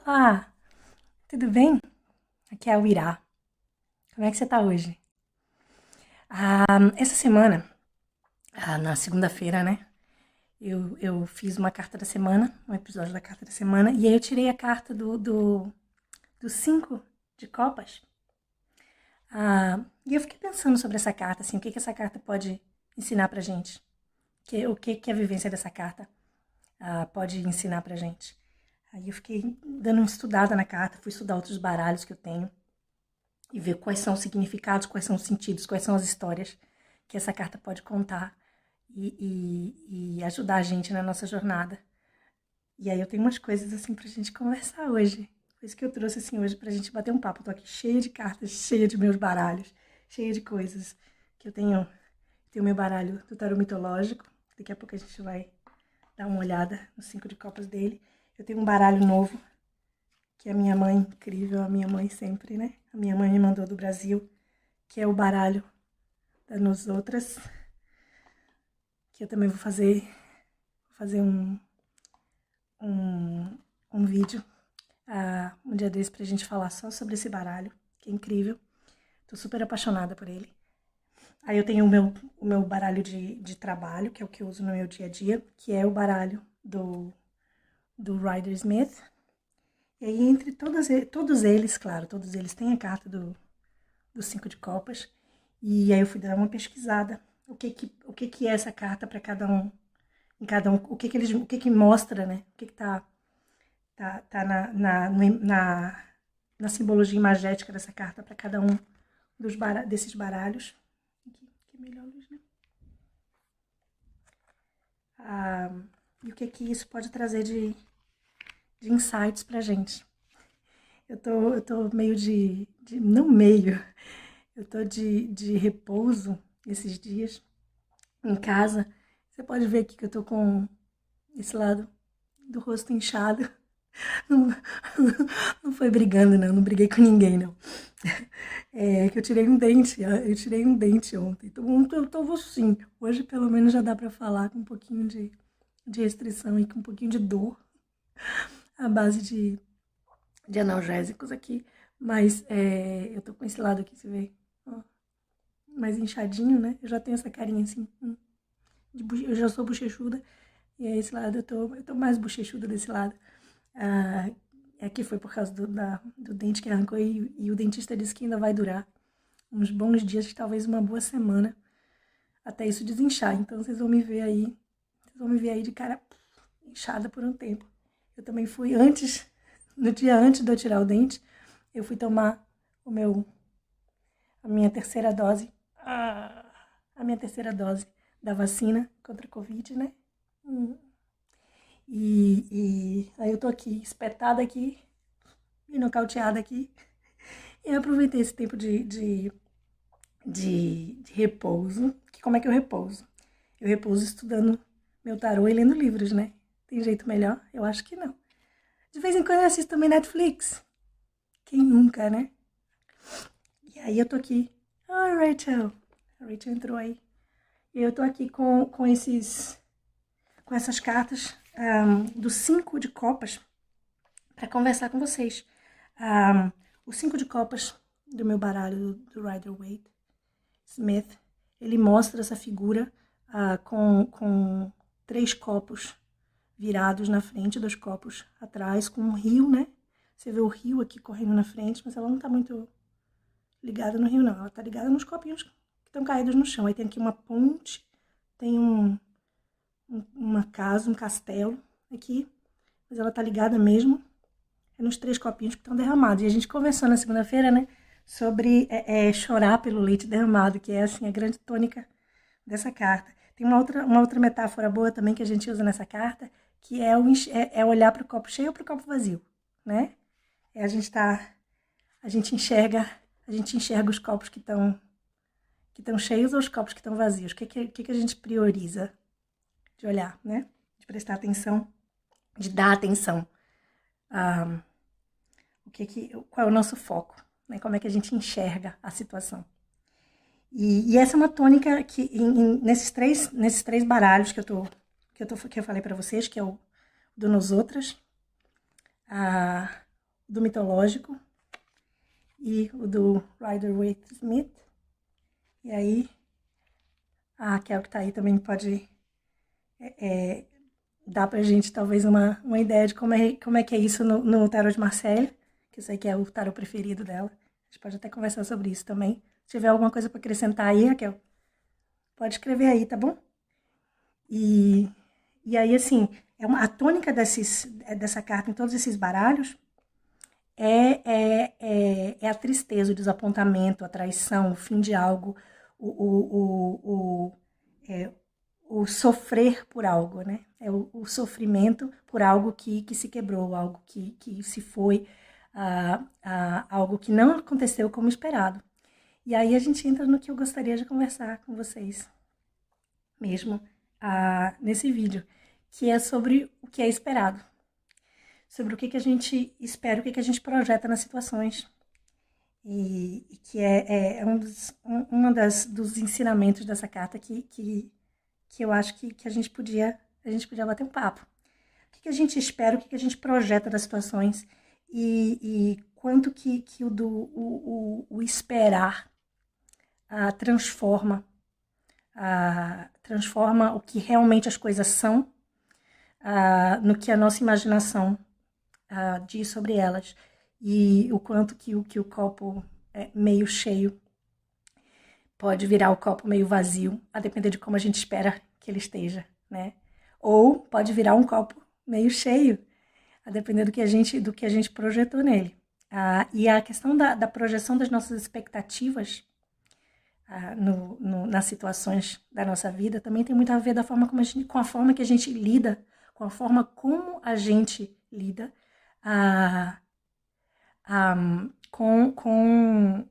Olá, tudo bem? Aqui é a Uirá. Como é que você tá hoje? Essa semana, na segunda-feira, né? Eu fiz uma carta da semana, um episódio da carta da semana, e aí eu tirei a carta do 5 de copas. E eu fiquei pensando sobre essa carta, assim, o que essa carta pode ensinar pra gente? O que a vivência dessa carta pode ensinar pra gente? Aí eu fiquei dando uma estudada na carta, fui estudar outros baralhos que eu tenho, e ver quais são os significados, quais são os sentidos, quais são as histórias que essa carta pode contar e ajudar a gente na nossa jornada. E aí eu tenho umas coisas assim pra gente conversar hoje. Por isso que eu trouxe assim hoje pra gente bater um papo. Eu tô aqui cheia de cartas, cheia de meus baralhos, cheia de coisas que eu tenho. Tenho meu baralho do tarô mitológico. Daqui a pouco a gente vai dar uma olhada nos 5 de copas dele. Eu tenho um baralho novo que a minha mãe, incrível, a minha mãe sempre, né? A minha mãe me mandou do Brasil, que é o baralho da Nos Outras, que eu também vou fazer um, um vídeo um dia desse pra gente falar só sobre esse baralho, que é incrível. Tô super apaixonada por ele. Aí eu tenho o meu baralho de trabalho, que é o que eu uso no meu dia a dia, que é o baralho do Rider Smith. E aí, entre todos eles, claro, todos eles têm a carta do 5 de copas. E aí eu fui dar uma pesquisada. O que é essa carta para cada um? Em cada um, o que mostra, né? O que tá na simbologia imagética dessa carta para cada um desses baralhos. Que melhor luz, né? E o que isso pode trazer de insights pra gente. Eu tô meio não meio, eu tô de repouso esses dias em casa. Você pode ver aqui que eu tô com esse lado do rosto inchado. Não, não foi brigando, não briguei com ninguém, não. É que eu tirei um dente ontem. Então eu tô assim. Hoje pelo menos já dá pra falar com um pouquinho de restrição e com um pouquinho de dor, à base de analgésicos aqui. Mas eu tô com esse lado aqui, você vê, ó, mais inchadinho, né? Eu já tenho essa carinha assim, eu já sou bochechuda. E aí esse lado eu tô mais bochechuda desse lado. Ah, que foi por causa do dente que arrancou e o dentista disse que ainda vai durar uns bons dias, talvez uma boa semana, até isso desinchar. Então vocês vão me ver aí de cara inchada por um tempo. Eu também fui no dia antes de eu tirar o dente, eu fui tomar a minha terceira dose, a minha terceira dose da vacina contra a Covid, né? E aí eu tô aqui, espetada aqui e nocauteada aqui. E eu aproveitei esse tempo de repouso. Que como é que eu repouso? Eu repouso estudando meu tarô e lendo livros, né? Tem jeito melhor? Eu acho que não. De vez em quando eu assisto também Netflix. Quem nunca, né? E aí eu tô aqui. Oi, Rachel. A Rachel entrou aí. E eu tô aqui com essas cartas do 5 de copas para conversar com vocês. O 5 de copas do meu baralho do Rider-Waite Smith, ele mostra essa figura com 3 copos virados na frente, 2 copos atrás, com um rio, né? Você vê o rio aqui correndo na frente, mas ela não tá muito ligada no rio, não. Ela tá ligada nos copinhos que estão caídos no chão. Aí tem aqui uma ponte, tem uma casa, um castelo aqui, mas ela tá ligada mesmo nos 3 copinhos que estão derramados. E a gente conversou na segunda-feira, né, sobre chorar pelo leite derramado, que é assim a grande tônica dessa carta. Tem uma outra metáfora boa também que a gente usa nessa carta, que é olhar para o copo cheio ou para o copo vazio, né? A gente enxerga os copos que estão cheios ou os copos que estão vazios. O que a gente prioriza de olhar, né? De prestar atenção, de dar atenção. Qual é o nosso foco, né? Como é que a gente enxerga a situação. E essa é uma tônica que nesses três baralhos que eu falei para vocês, que é o do Nos Outras, do mitológico e o do Rider-Waite-Smith. E aí, a Raquel que tá aí também pode dar pra gente talvez uma ideia de como é que é isso no tarot de Marcelle, que eu sei que é o tarot preferido dela. A gente pode até conversar sobre isso também. Se tiver alguma coisa para acrescentar aí, Raquel, pode escrever aí, tá bom? E aí, assim, a tônica dessa carta em todos esses baralhos é a tristeza, o desapontamento, a traição, o fim de algo, o sofrer por algo, né? É o sofrimento por algo que se quebrou, algo que se foi, algo que não aconteceu como esperado. E aí a gente entra no que eu gostaria de conversar com vocês mesmo nesse vídeo, que é sobre o que é esperado, sobre o que a gente espera, o que a gente projeta nas situações. E que é dos ensinamentos dessa carta que eu acho que a gente podia bater um papo. O que a gente espera, o que a gente projeta das situações e quanto que o esperar transforma o que realmente as coisas são no que a nossa imaginação diz sobre elas, e o quanto que o copo meio cheio pode virar o copo meio vazio, a depender de como a gente espera que ele esteja, né? Ou pode virar um copo meio cheio, a depender do que a gente projetou nele. E a questão da projeção das nossas expectativas nas situações da nossa vida também tem muito a ver com a forma que a gente lida, com a forma como a gente lida com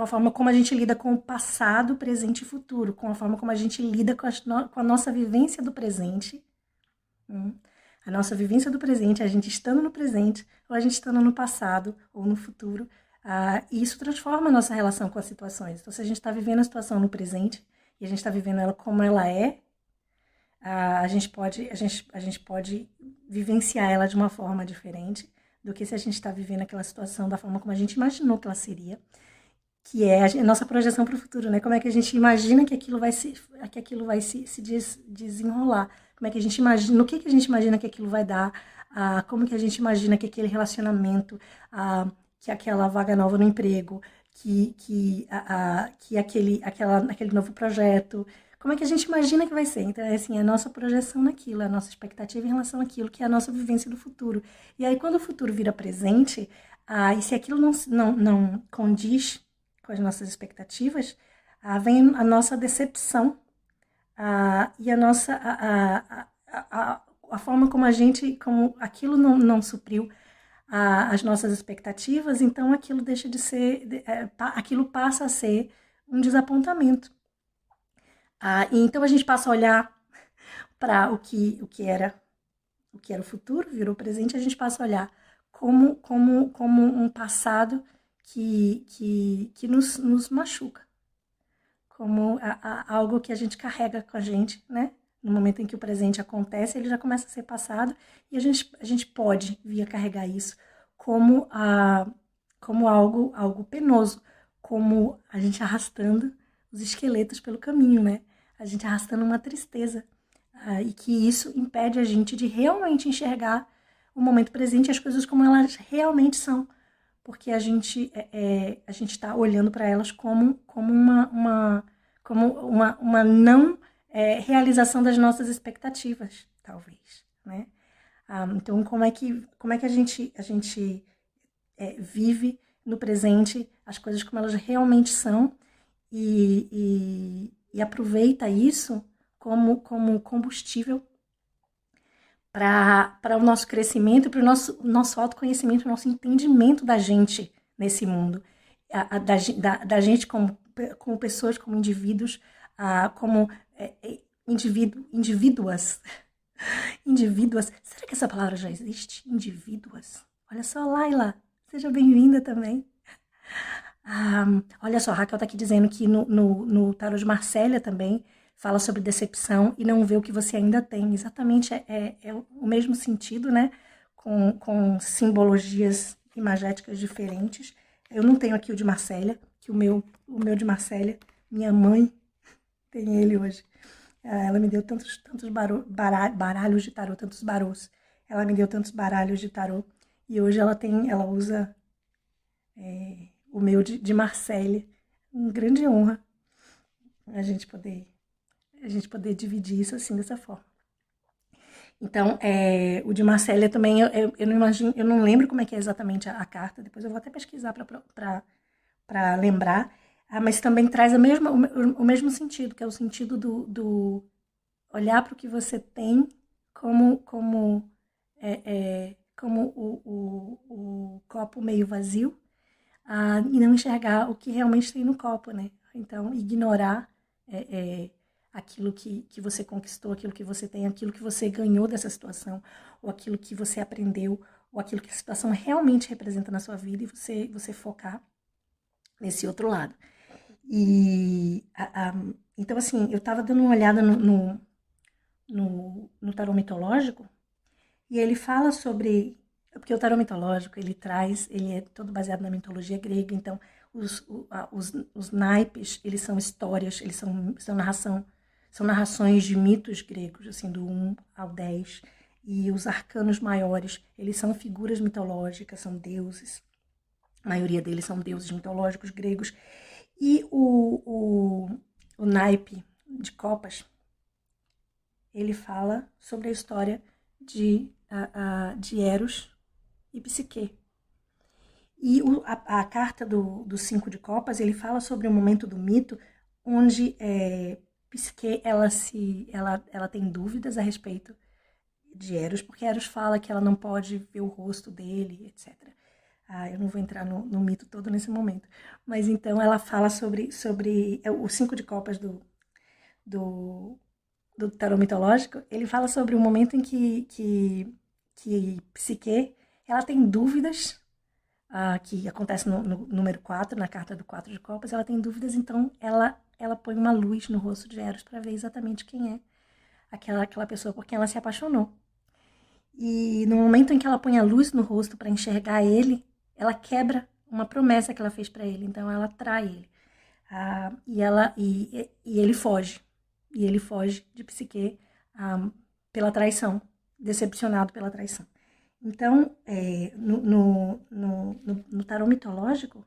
a forma como a gente lida com o passado, presente e futuro, com a forma como a gente lida com a nossa vivência do presente. A nossa vivência do presente, a gente estando no presente, ou a gente estando no passado, ou no futuro. E isso transforma a nossa relação com as situações. Então, se a gente está vivendo a situação no presente, e a gente está vivendo ela como ela é, a gente pode vivenciar ela de uma forma diferente do que se a gente está vivendo aquela situação da forma como a gente imaginou que ela seria, que é a nossa projeção para o futuro, né? Como é que a gente imagina que aquilo vai se desenrolar, como é que a gente imagina, no que a gente imagina que aquilo vai dar, como que a gente imagina que aquele relacionamento, que aquela vaga nova no emprego, que aquele novo projeto, como é que a gente imagina que vai ser? Então, é assim, a nossa projeção naquilo, a nossa expectativa em relação àquilo, que é a nossa vivência do futuro. E aí, quando o futuro vira presente, e se aquilo não condiz com as nossas expectativas, vem a nossa decepção e a forma como aquilo não supriu as nossas expectativas, então aquilo deixa de ser, aquilo passa a ser um desapontamento. E então a gente passa a olhar para o que era o futuro, virou presente, a gente passa a olhar como um passado que nos machuca, como algo que a gente carrega com a gente, né? No momento em que o presente acontece, ele já começa a ser passado, e a gente pode vir a carregar isso como algo penoso, como a gente arrastando os esqueletos pelo caminho, né? A gente arrastando uma tristeza, e que isso impede a gente de realmente enxergar o momento presente e as coisas como elas realmente são, porque a gente está olhando para elas como uma não realização das nossas expectativas, talvez, né? Então, como é que a gente vive no presente as coisas como elas realmente são e aproveita isso como combustível para o nosso crescimento, para o nosso autoconhecimento, o nosso entendimento da gente nesse mundo, da gente como pessoas, como indivíduos, como indivíduas. Indivíduas. Será que essa palavra já existe? Indivíduas. Olha só, Laila, seja bem-vinda também. Olha só, a Raquel está aqui dizendo que no tarot de Marcélia também fala sobre decepção e não vê o que você ainda tem. Exatamente, é o mesmo sentido, né? com simbologias imagéticas diferentes. Eu não tenho aqui o de Marsella, que o meu de Marsella, minha mãe tem ele hoje. Ela me deu tantos baralhos de tarô, tantos barôs. Ela me deu tantos baralhos de tarô. E hoje ela usa o meu de Marsella. Uma grande honra a gente poder dividir isso assim, dessa forma. Então, o de Marsella também, eu não imagino, eu não lembro como é que é exatamente a carta, depois eu vou até pesquisar para lembrar, mas também traz o mesmo sentido, que é o sentido do olhar para o que você tem como o copo meio vazio, e não enxergar o que realmente tem no copo, né? Então, ignorar aquilo que você conquistou, aquilo que você tem, aquilo que você ganhou dessa situação, ou aquilo que você aprendeu, ou aquilo que a situação realmente representa na sua vida, e você focar nesse outro lado. Então, assim, eu estava dando uma olhada no tarô mitológico, e ele fala sobre... Porque o tarô mitológico, ele é todo baseado na mitologia grega, então os naipes, eles são histórias, eles são narrações de mitos gregos, assim, do 1 ao 10, e os arcanos maiores, eles são figuras mitológicas, são deuses, a maioria deles são deuses mitológicos gregos, e o naipe de copas, ele fala sobre a história de Eros e Psique. E a carta do 5 de copas, ele fala sobre o momento do mito onde Psique ela tem dúvidas a respeito de Eros, porque Eros fala que ela não pode ver o rosto dele, etc. Eu não vou entrar no mito todo nesse momento. Mas então ela fala sobre o 5 de copas do tarô mitológico, ele fala sobre o momento em que Psique ela tem dúvidas, que acontece no número 4, na carta do 4 de copas, ela tem dúvidas, então ela põe uma luz no rosto de Eros para ver exatamente quem é aquela pessoa por quem ela se apaixonou. E no momento em que ela põe a luz no rosto para enxergar ele, ela quebra uma promessa que ela fez para ele, então ela trai ele. E ele foge. E ele foge de Psique pela traição, decepcionado pela traição. Então, no tarô mitológico,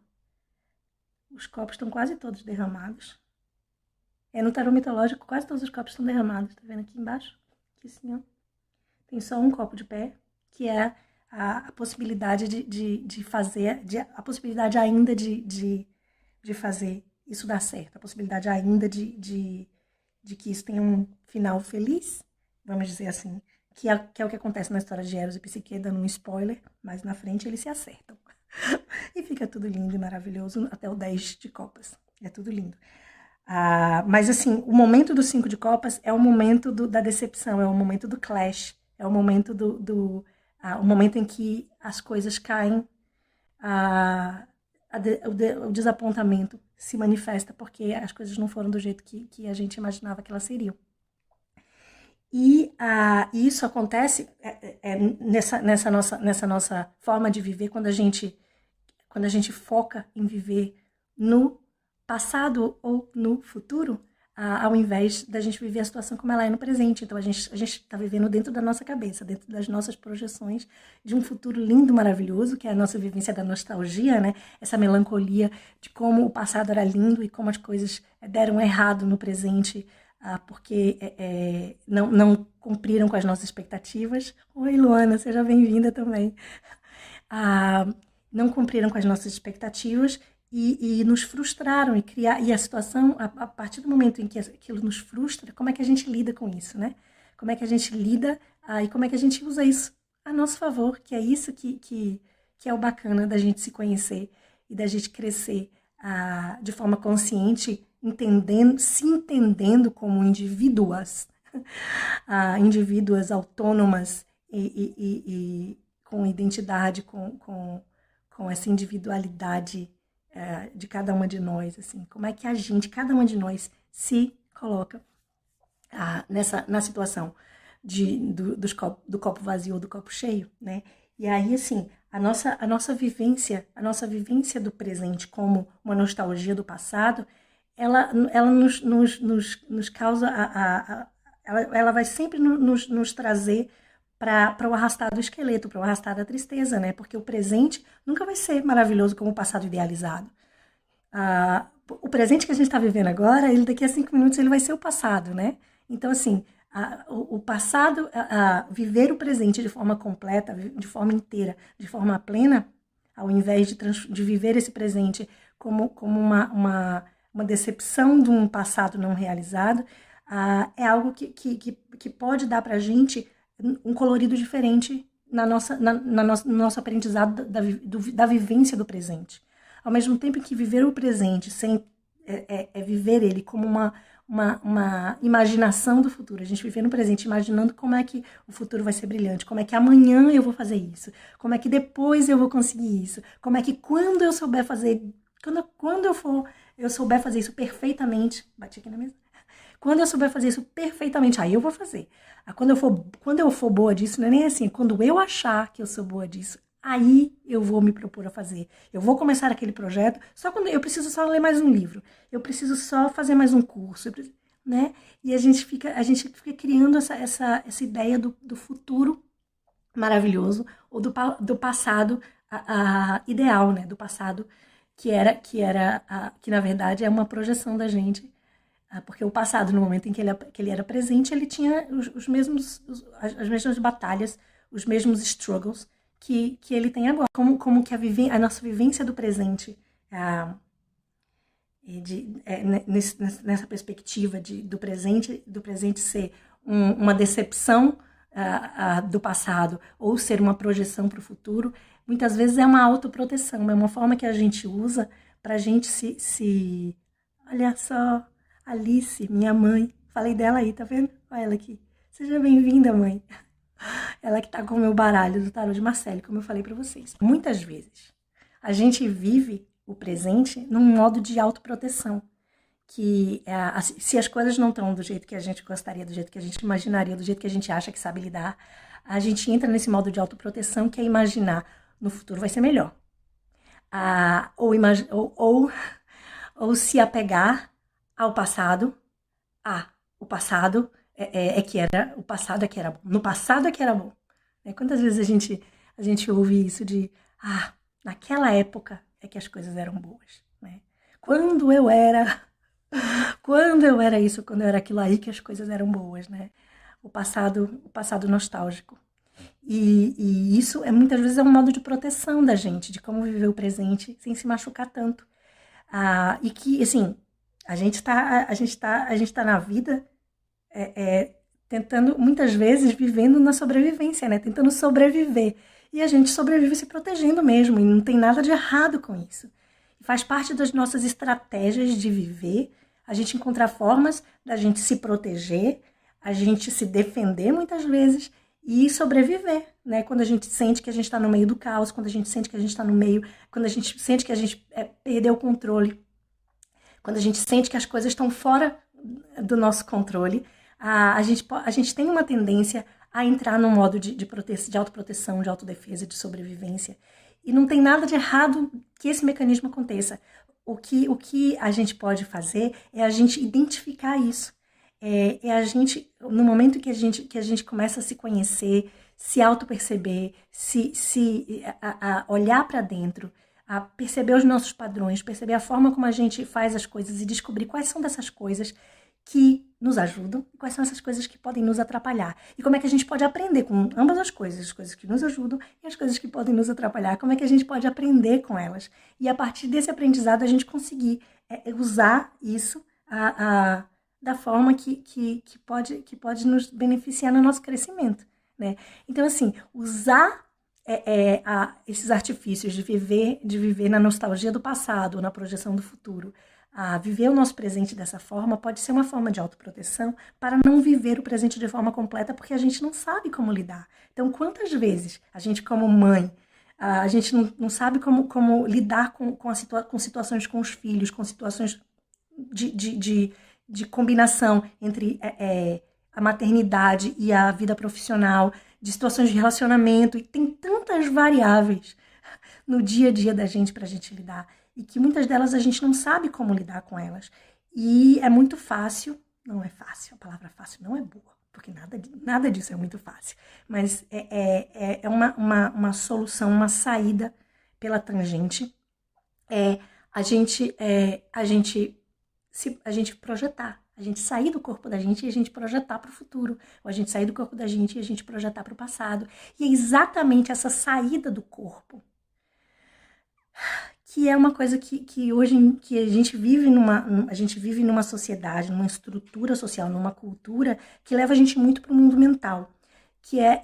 os copos estão quase todos derramados. No tarô mitológico, quase todos os copos estão derramados. Tá vendo aqui embaixo? Aqui assim, ó. Tem só um copo de pé, que é a possibilidade de fazer, a possibilidade ainda de fazer isso dar certo, a possibilidade ainda de que isso tenha um final feliz, vamos dizer assim, que é o que acontece na história de Eros e Psique, dando um spoiler, mas na frente eles se acertam. E fica tudo lindo e maravilhoso até o 10 de copas. É tudo lindo. Mas assim, o momento do 5 de copas é o momento da decepção, é o momento do clash, é o momento o momento em que as coisas caem, o desapontamento se manifesta porque as coisas não foram do jeito que a gente imaginava que elas seriam. E isso acontece nessa nossa forma de viver, quando a gente foca em viver no passado ou no futuro, ao invés da gente viver a situação como ela é no presente. Então a gente está vivendo dentro da nossa cabeça, dentro das nossas projeções de um futuro lindo, maravilhoso, que é a nossa vivência da nostalgia, né? Essa melancolia de como o passado era lindo e como as coisas deram errado no presente, porque não cumpriram com as nossas expectativas. Oi, Luana, seja bem-vinda também. Não cumpriram com as nossas expectativas e nos frustraram e a situação, a partir do momento em que aquilo nos frustra, como é que a gente lida com isso, né? Como é que a gente lida e como é que a gente usa isso a nosso favor, que é isso que é o bacana da gente se conhecer e da gente crescer de forma consciente, se entendendo como indivíduas, indivíduas autônomas e com identidade, com essa individualidade de cada uma de nós, assim, como é que cada uma de nós se coloca na situação do copo vazio ou do copo cheio, né? E aí, assim, a nossa vivência do presente como uma nostalgia do passado, ela nos causa, ela vai sempre nos trazer para o arrastar do esqueleto, para o arrastar da tristeza, né? Porque o presente nunca vai ser maravilhoso como o passado idealizado. O presente que a gente está vivendo agora, ele daqui a 5 minutos ele vai ser o passado, né? Então, assim, o passado, viver o presente de forma completa, de forma inteira, de forma plena, ao invés de viver esse presente como uma decepção de um passado não realizado, é algo que pode dar para a gente um colorido diferente no nosso aprendizado da vivência do presente. Ao mesmo tempo que viver o presente é viver ele como uma imaginação do futuro. A gente viver no presente imaginando como é que o futuro vai ser brilhante, como é que amanhã eu vou fazer isso, como é que depois eu vou conseguir isso, como é que quando eu souber fazer, quando eu souber fazer isso perfeitamente, bati aqui na mesa, quando eu souber fazer isso perfeitamente, aí eu vou fazer. Quando eu for boa disso, não é nem assim, quando eu achar que eu sou boa disso, aí eu vou me propor a fazer. Eu vou começar aquele projeto, só quando eu preciso só ler mais um livro, eu preciso só fazer mais um curso, né? E a gente fica criando essa ideia do futuro maravilhoso, ou do passado ideal, né? Do passado que na verdade é uma projeção da gente. Porque o passado, no momento em que ele era presente, ele tinha as mesmas batalhas, os mesmos struggles que ele tem agora. Como que a nossa vivência do presente, nessa perspectiva do presente ser uma decepção do passado ou ser uma projeção para o futuro, muitas vezes é uma autoproteção, é uma forma que a gente usa para a gente se... Olha só, Alice, minha mãe, falei dela aí, tá vendo? Olha ela aqui. Seja bem-vinda, mãe. Ela que tá com o meu baralho do tarô de Marcelle, como eu falei pra vocês. Muitas vezes, a gente vive o presente num modo de autoproteção. Que se as coisas não estão do jeito que a gente gostaria, do jeito que a gente imaginaria, do jeito que a gente acha que sabe lidar, a gente entra nesse modo de autoproteção que é imaginar no futuro vai ser melhor. Ou se apegar ao passado. O passado o passado é que era bom. No passado é que era bom. Quantas vezes a gente ouve isso de naquela época é que as coisas eram boas, né? Quando eu era isso, quando eu era aquilo aí que as coisas eram boas, né? O passado nostálgico. E isso muitas vezes é um modo de proteção da gente, de como viver o presente sem se machucar tanto. E que, assim, a gente tá na vida tentando, muitas vezes, vivendo na sobrevivência, né? Tentando sobreviver. E a gente sobrevive se protegendo mesmo, e não tem nada de errado com isso. Faz parte das nossas estratégias de viver, a gente encontrar formas da gente se proteger, a gente se defender muitas vezes e sobreviver, né? Quando a gente sente que a gente está no meio do caos, quando a gente sente que a gente está no meio, quando a gente sente que a gente perdeu o controle, quando a gente sente que as coisas estão fora do nosso controle, a gente tem uma tendência a entrar num modo de autoproteção, de autodefesa, de sobrevivência. E não tem nada de errado que esse mecanismo aconteça. O que a gente pode fazer é a gente identificar isso. A gente, no momento que a gente começa a se conhecer, se auto-perceber, a olhar para dentro, a perceber os nossos padrões, perceber a forma como a gente faz as coisas e descobrir quais são dessas coisas que nos ajudam e quais são essas coisas que podem nos atrapalhar. E como é que a gente pode aprender com ambas as coisas que nos ajudam e as coisas que podem nos atrapalhar, como é que a gente pode aprender com elas. E a partir desse aprendizado a gente conseguir usar isso da forma que pode nos beneficiar no nosso crescimento, né? Então, assim, usar esses artifícios de viver na nostalgia do passado ou na projeção do futuro, viver o nosso presente dessa forma pode ser uma forma de autoproteção para não viver o presente de forma completa, porque a gente não sabe como lidar. Então, quantas vezes a gente, como mãe, a gente não sabe como lidar com situações com os filhos, com situações de combinação entre a maternidade e a vida profissional, de situações de relacionamento, e tem tantas variáveis no dia a dia da gente pra gente lidar, e que muitas delas a gente não sabe como lidar com elas. E é muito fácil, não é fácil, a palavra fácil não é boa, porque nada disso é muito fácil, mas é uma solução, uma saída pela tangente, a gente projetar, a gente sair do corpo da gente e a gente projetar para o futuro, ou a gente sair do corpo da gente e a gente projetar para o passado. E é exatamente essa saída do corpo que é uma coisa que hoje que a gente vive numa sociedade, numa estrutura social, numa cultura que leva a gente muito para o mundo mental, que é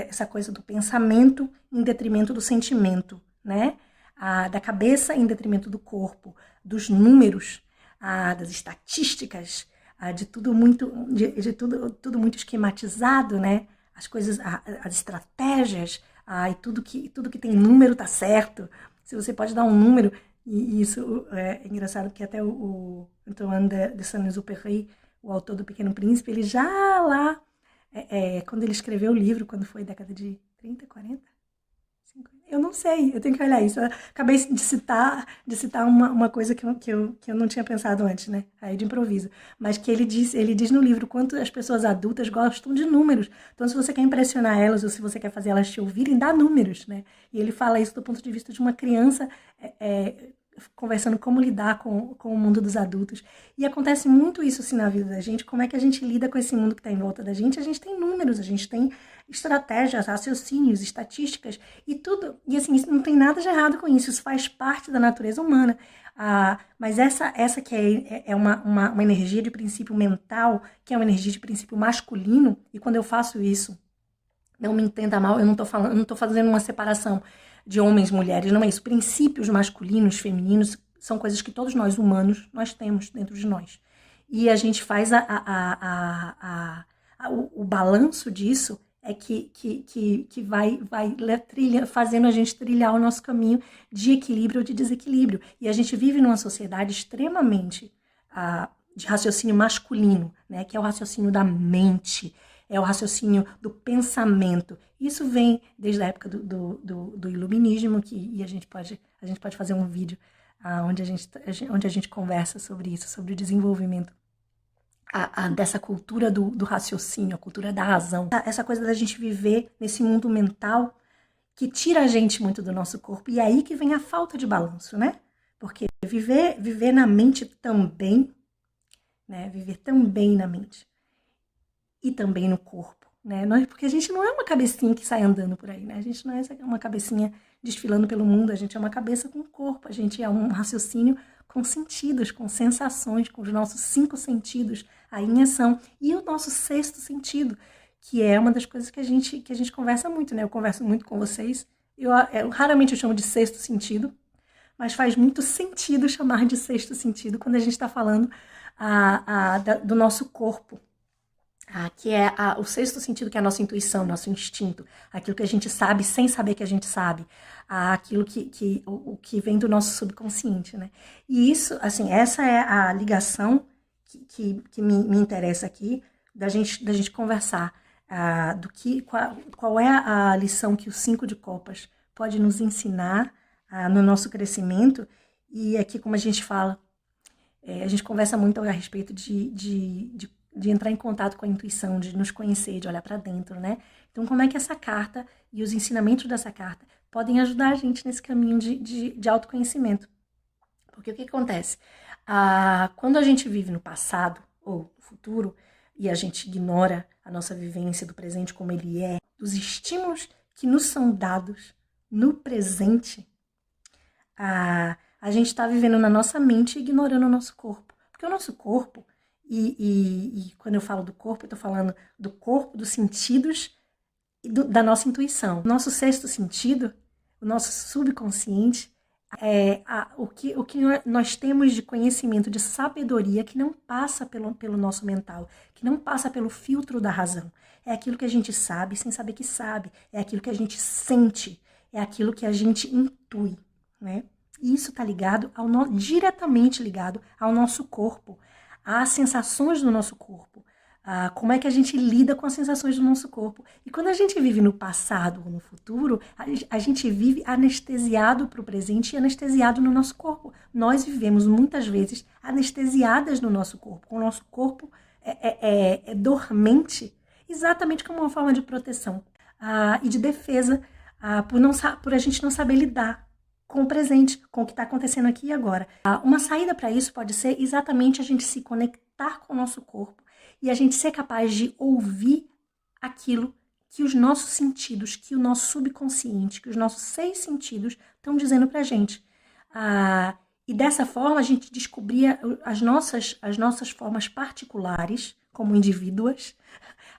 essa coisa do pensamento em detrimento do sentimento, né? Da cabeça em detrimento do corpo, dos números, das estatísticas, de tudo tudo muito esquematizado, né? As coisas, as estratégias, e tudo que tem número tá certo. Se você pode dar um número, e isso é engraçado que até o Antoine de Saint-Exupéry, o autor do Pequeno Príncipe, ele já lá, quando ele escreveu o livro, quando foi década de 30, 40? Eu não sei, eu tenho que olhar isso. Eu acabei de citar uma coisa que eu não tinha pensado antes, né? Aí de improviso. Mas que ele diz no livro quanto as pessoas adultas gostam de números. Então, se você quer impressionar elas ou se você quer fazer elas te ouvirem, dá números, né? E ele fala isso do ponto de vista de uma criança conversando como lidar com o mundo dos adultos. E acontece muito isso assim na vida da gente, como é que a gente lida com esse mundo que está em volta da gente. A gente tem números, a gente tem estratégias, raciocínios, estatísticas e tudo. E assim, não tem nada de errado com isso, isso faz parte da natureza humana. Mas essa que é uma energia de princípio mental, que é uma energia de princípio masculino, e quando eu faço isso, não me entenda mal, eu não estou fazendo uma separação de homens e mulheres, não é isso. Princípios masculinos, femininos, são coisas que todos nós humanos, nós temos dentro de nós. E a gente faz o balanço disso que vai fazendo a gente trilhar o nosso caminho de equilíbrio ou de desequilíbrio. E a gente vive numa sociedade extremamente de raciocínio masculino, né, que é o raciocínio da mente, é o raciocínio do pensamento. Isso vem desde a época do iluminismo, e a gente pode fazer um vídeo onde a gente conversa sobre isso, sobre o desenvolvimento dessa cultura do raciocínio, a cultura da razão. Essa coisa da gente viver nesse mundo mental que tira a gente muito do nosso corpo, e é aí que vem a falta de balanço, né? Porque viver na mente também, né? Viver também na mente e também no corpo, né? Porque a gente não é uma cabecinha que sai andando por aí, né? A gente não é uma cabecinha desfilando pelo mundo, a gente é uma cabeça com corpo, a gente é um raciocínio com sentidos, com sensações, com os nossos 5 sentidos aí em ação. E o nosso 6º sentido, que é uma das coisas que a gente conversa muito, né? Eu converso muito com vocês, raramente eu chamo de 6º sentido, mas faz muito sentido chamar de 6º sentido quando a gente está falando do nosso corpo, que é o 6º sentido, que é a nossa intuição, nosso instinto, aquilo que a gente sabe sem saber que a gente sabe, aquilo o que vem do nosso subconsciente, né? E isso, assim, essa é a ligação que me interessa aqui, da gente conversar, qual é a lição que o 5 de copas pode nos ensinar no nosso crescimento. E aqui, como a gente fala, a gente conversa muito a respeito de entrar em contato com a intuição, de nos conhecer, de olhar para dentro, né? Então, como é que essa carta e os ensinamentos dessa carta podem ajudar a gente nesse caminho de autoconhecimento? Porque o que acontece? Quando a gente vive no passado ou no futuro e a gente ignora a nossa vivência do presente como ele é, dos estímulos que nos são dados no presente, a gente está vivendo na nossa mente e ignorando o nosso corpo. Porque o nosso corpo, e quando eu falo do corpo, eu estou falando do corpo, dos sentidos e da nossa intuição. O nosso 6º sentido, o nosso subconsciente, o que nós temos de conhecimento, de sabedoria, que não passa pelo nosso mental, que não passa pelo filtro da razão. É aquilo que a gente sabe sem saber que sabe, é aquilo que a gente sente, é aquilo que a gente intui, né? E isso está diretamente ligado ao nosso corpo, às sensações do nosso corpo, Como é que a gente lida com as sensações do nosso corpo. E quando a gente vive no passado ou no futuro, a gente vive anestesiado para o presente e anestesiado no nosso corpo. Nós vivemos muitas vezes anestesiadas no nosso corpo. O nosso corpo é dormente, exatamente como uma forma de proteção e de defesa, por a gente não saber lidar com o presente, com o que está acontecendo aqui e agora. Uma saída para isso pode ser exatamente a gente se conectar com o nosso corpo e a gente ser capaz de ouvir aquilo que os nossos sentidos, que o nosso subconsciente, que os nossos 6 sentidos estão dizendo para a gente. E dessa forma a gente descobria as nossas formas particulares, como indivíduos,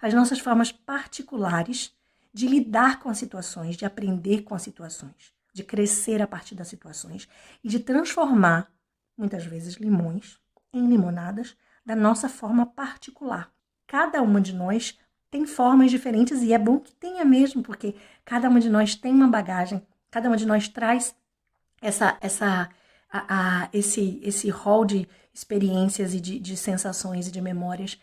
as nossas formas particulares de lidar com as situações, de aprender com as situações, de crescer a partir das situações e de transformar, muitas vezes, limões em limonadas da nossa forma particular. Cada uma de nós tem formas diferentes e é bom que tenha mesmo, porque cada uma de nós tem uma bagagem, cada uma de nós traz esse rol de experiências e de sensações e de memórias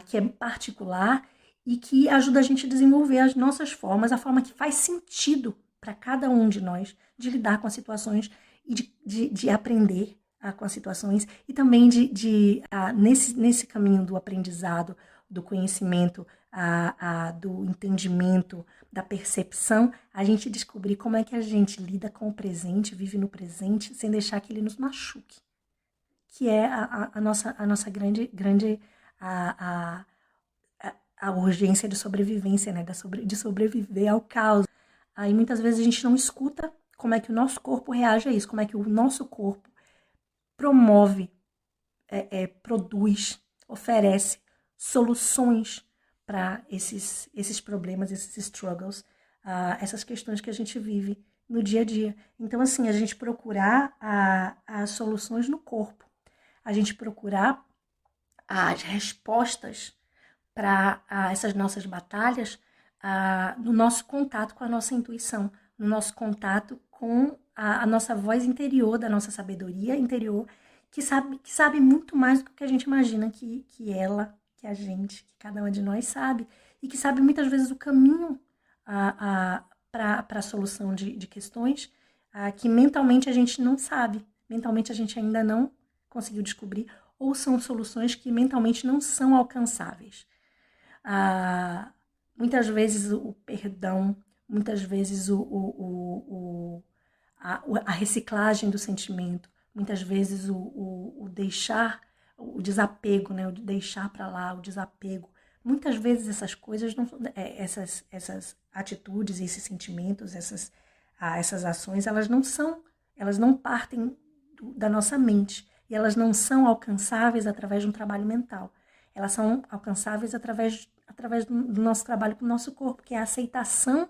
que é particular e que ajuda a gente a desenvolver as nossas formas, a forma que faz sentido para cada um de nós de lidar com as situações e de aprender com as situações e também nesse caminho do aprendizado, do conhecimento, do entendimento, da percepção, a gente descobrir como é que a gente lida com o presente, vive no presente, sem deixar que ele nos machuque, que é a nossa grande a urgência de sobrevivência, né? De sobreviver ao caos. Aí muitas vezes a gente não escuta como é que o nosso corpo reage a isso, como é que o nosso corpo promove, produz, oferece soluções para esses problemas, esses struggles, essas questões que a gente vive no dia a dia. Então, assim, a gente procurar as soluções no corpo, a gente procurar as respostas para essas nossas batalhas no nosso contato com a nossa intuição, no nosso contato com a nossa voz interior, da nossa sabedoria interior, que sabe muito mais do que a gente imagina que ela, que a gente, que cada uma de nós sabe, e que sabe muitas vezes o caminho para a solução de questões que mentalmente a gente não sabe, mentalmente a gente ainda não conseguiu descobrir, ou são soluções que mentalmente não são alcançáveis. Muitas vezes o perdão, muitas vezes a reciclagem do sentimento, muitas vezes o deixar, o desapego, né? O deixar para lá, o desapego. Muitas vezes essas coisas, essas atitudes, esses sentimentos, essas ações, elas não partem da nossa mente e elas não são alcançáveis através de um trabalho mental. Elas são alcançáveis através do nosso trabalho com o nosso corpo, que é a aceitação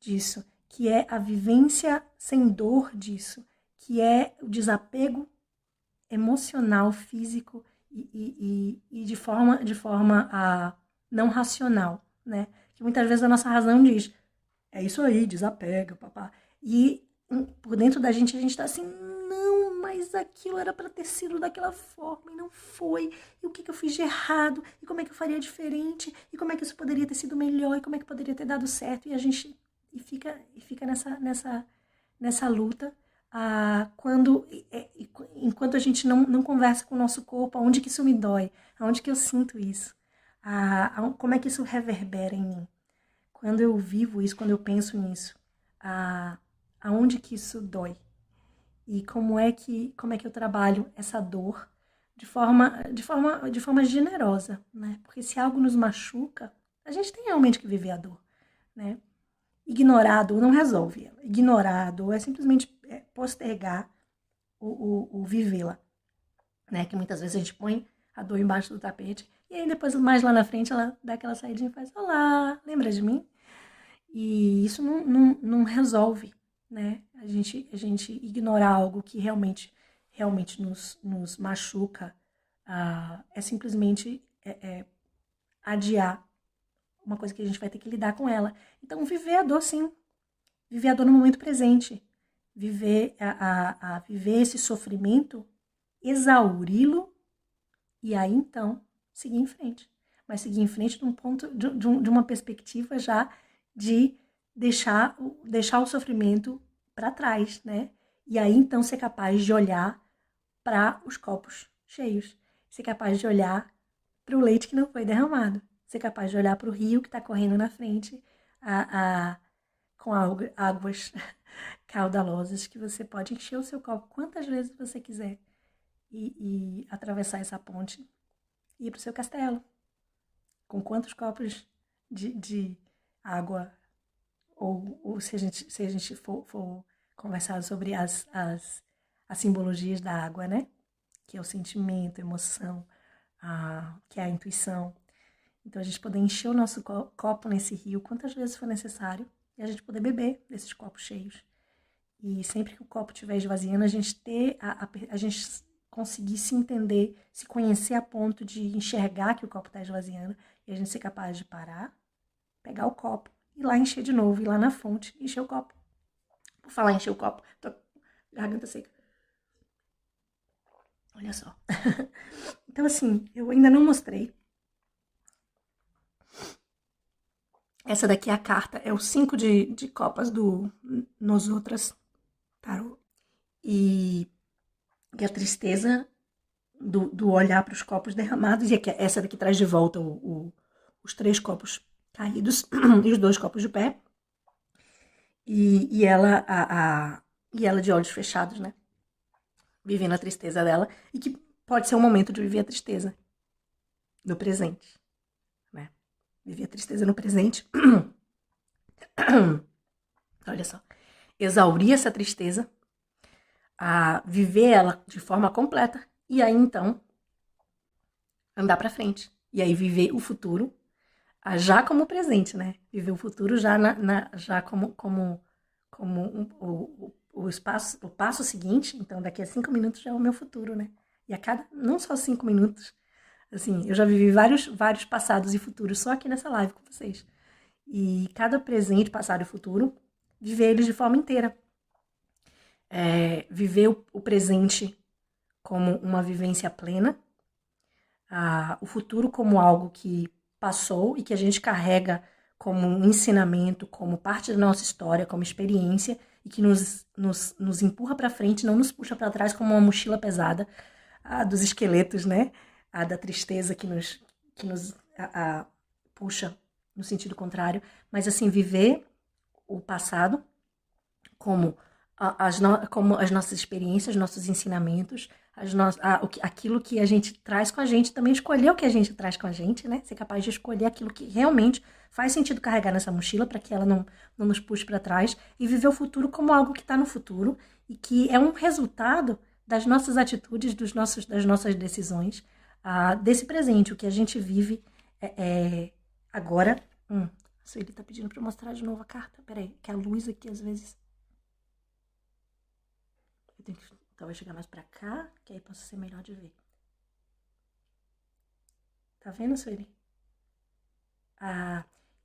disso, que é a vivência sem dor disso, que é o desapego emocional, físico e de forma não racional, né? Que muitas vezes a nossa razão diz, é isso aí, desapega, papá. E por dentro da gente a gente tá assim, não, mas aquilo era para ter sido daquela forma e não foi. E o que eu fiz de errado? E como é que eu faria diferente? E como é que isso poderia ter sido melhor? E como é que poderia ter dado certo? E a gente fica nessa luta enquanto a gente não conversa com o nosso corpo, aonde que isso me dói, aonde que eu sinto isso, como é que isso reverbera em mim. Quando eu vivo isso, quando eu penso nisso, aonde que isso dói? E como é que eu trabalho essa dor de forma generosa, né? Porque se algo nos machuca, a gente tem realmente que viver a dor, né? Ignorar a dor não resolve ela. Ignorar a dor é simplesmente postergar o vivê-la, né? Que muitas vezes a gente põe a dor embaixo do tapete e aí depois, mais lá na frente, ela dá aquela saidinha e faz, olá, lembra de mim? E isso não resolve, né? A gente ignorar algo que realmente nos machuca é simplesmente adiar uma coisa que a gente vai ter que lidar com ela. Então, viver a dor, sim. Viver a dor no momento presente. Viver esse sofrimento, exauri-lo e aí, então, seguir em frente. Mas seguir em frente de um ponto, de uma perspectiva já de deixar o sofrimento para trás, né? E aí, então, ser capaz de olhar para os copos cheios. Ser capaz de olhar para o leite que não foi derramado. Ser capaz de olhar para o rio que está correndo na frente com águas caudalosas, que você pode encher o seu copo quantas vezes você quiser e atravessar essa ponte e ir para o seu castelo. Com quantos copos de água, ou se a gente for conversar sobre as simbologias da água, né? Que é o sentimento, a emoção, que é a intuição. Então, a gente poder encher o nosso copo nesse rio quantas vezes for necessário e a gente poder beber desses copos cheios. E sempre que o copo estiver esvaziando, a gente a gente conseguir se entender, se conhecer a ponto de enxergar que o copo está esvaziando e a gente ser capaz de parar, pegar o copo, ir lá encher de novo, ir lá na fonte, encher o copo. Por falar em encher o copo, tô garganta seca. Olha só. Então, assim, eu ainda não mostrei. Essa daqui é a carta, é o 5 de copas do Nosotras Tarot. E a tristeza do olhar para os copos derramados. E essa daqui traz de volta os 3 copos caídos e os 2 copos de pé. E ela de olhos fechados, né? Vivendo a tristeza dela. E que pode ser um momento de viver a tristeza no presente, né? Viver a tristeza no presente. Olha só. Exaurir essa tristeza, a viver ela de forma completa e aí então andar para frente. E aí viver o futuro já como presente, né? Viver o futuro já já como o passo seguinte. Então daqui a 5 minutos já é o meu futuro, né? E a cada, não só 5 minutos, assim, eu já vivi vários passados e futuros só aqui nessa live com vocês. E cada presente, passado e futuro, viver eles de forma inteira. Viver o presente como uma vivência plena, o futuro como algo que passou e que a gente carrega como um ensinamento, como parte da nossa história, como experiência, e que nos empurra para frente, não nos puxa para trás como uma mochila pesada dos esqueletos, né? Da tristeza que nos puxa no sentido contrário. Mas, assim, viver o passado como as nossas experiências, nossos ensinamentos, aquilo que a gente traz com a gente, também escolher o que a gente traz com a gente, né? Ser capaz de escolher aquilo que realmente faz sentido carregar nessa mochila para que ela não nos puxe para trás e viver o futuro como algo que está no futuro e que é um resultado das nossas atitudes, das nossas decisões, desse presente, o que a gente vive agora. A Sueli tá pedindo para mostrar de novo a carta. Peraí, que a luz aqui às vezes... Eu tenho que talvez chegar mais pra cá, que aí possa ser melhor de ver. Tá vendo, Sueli?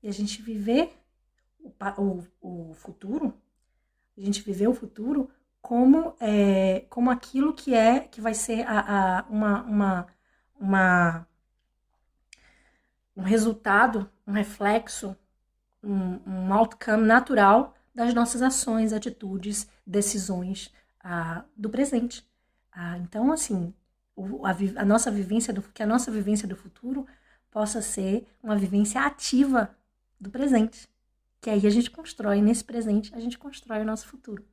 E a gente viver o futuro, a gente viver o futuro como aquilo que vai ser um resultado, um reflexo, um outcome natural das nossas ações, atitudes, decisões, do presente. Então, assim, que a nossa vivência do futuro possa ser uma vivência ativa do presente. Que aí a gente constrói, nesse presente, a gente constrói o nosso futuro.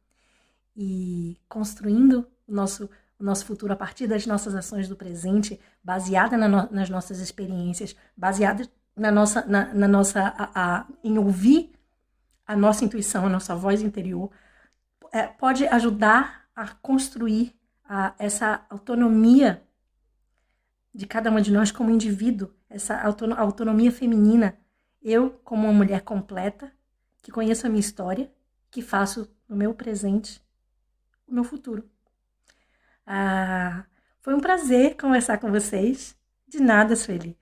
E construindo o nosso futuro a partir das nossas ações do presente, baseada nas nossas experiências, baseada em ouvir a nossa intuição, a nossa voz interior, pode ajudar a construir essa autonomia de cada uma de nós como indivíduo, essa autonomia feminina. Eu, como uma mulher completa, que conheço a minha história, que faço no meu presente o meu futuro. Foi um prazer conversar com vocês. De nada, Sueli.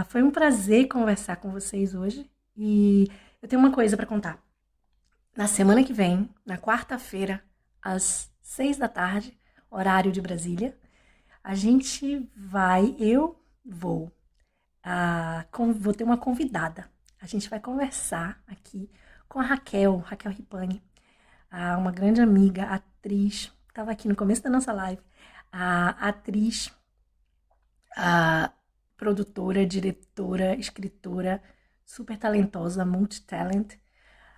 Foi um prazer conversar com vocês hoje. E eu tenho uma coisa para contar. Na semana que vem, na quarta-feira, às 6 da tarde, horário de Brasília, eu vou Vou ter uma convidada. A gente vai conversar aqui com a Raquel Ripani, uma grande amiga, atriz, estava aqui no começo da nossa live, a atriz, a produtora, diretora, escritora, super talentosa, multitalent,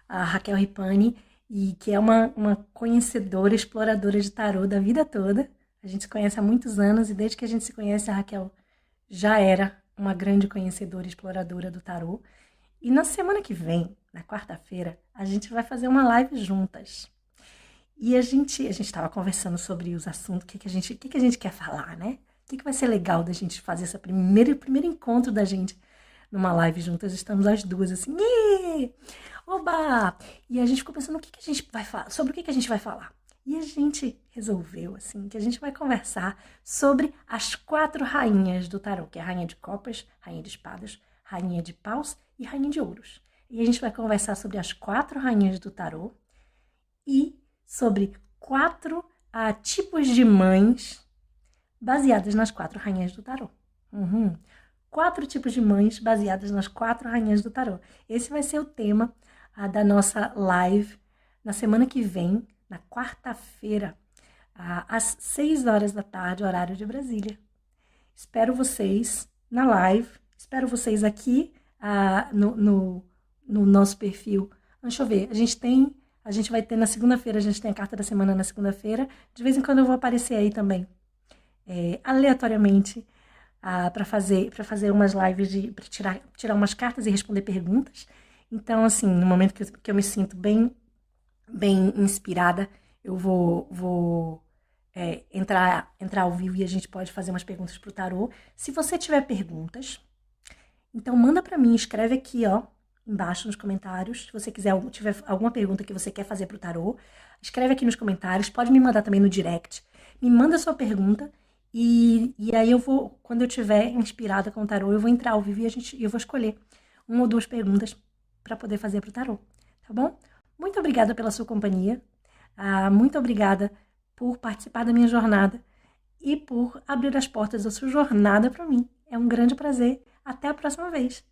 a Raquel Ripani, e que é uma conhecedora, exploradora de tarô da vida toda. A gente se conhece há muitos anos e desde que a gente se conhece, a Raquel já era uma grande conhecedora e exploradora do tarô. E na semana que vem, na quarta-feira, a gente vai fazer uma live juntas. E a gente estava conversando sobre os assuntos, o que a gente quer falar, né? O que vai ser legal da gente fazer esse primeiro encontro da gente numa live juntas. Estamos as duas assim, oba! E a gente ficou pensando o que a gente vai falar, sobre o que a gente vai falar. E a gente resolveu, assim, que a gente vai conversar sobre as 4 rainhas do tarô, que é a rainha de copas, rainha de espadas, rainha de paus e rainha de ouros. E a gente vai conversar sobre as 4 rainhas do tarô e sobre 4 tipos de mães baseadas nas 4 rainhas do tarô. 4 tipos de mães baseadas nas 4 rainhas do tarô. Esse vai ser o tema da nossa live na semana que vem, na quarta-feira, às 6 horas da tarde, horário de Brasília. Espero vocês na live, espero vocês aqui no nosso perfil. Deixa eu ver, a gente vai ter na segunda-feira, a gente tem a carta da semana na segunda-feira. De vez em quando eu vou aparecer aí também, aleatoriamente, para fazer umas lives para tirar umas cartas e responder perguntas. Então, assim, no momento que eu me sinto bem inspirada, eu vou entrar ao vivo e a gente pode fazer umas perguntas pro tarô. Se você tiver perguntas, então manda para mim, escreve aqui, ó, embaixo nos comentários. Se você tiver alguma pergunta que você quer fazer pro tarô, escreve aqui nos comentários, pode me mandar também no direct. Me manda sua pergunta e aí quando eu estiver inspirada com o tarô, eu vou entrar ao vivo e eu vou escolher 1 ou 2 perguntas para poder fazer pro tarô, tá bom? Muito obrigada pela sua companhia, muito obrigada por participar da minha jornada e por abrir as portas da sua jornada para mim. É um grande prazer. Até a próxima vez.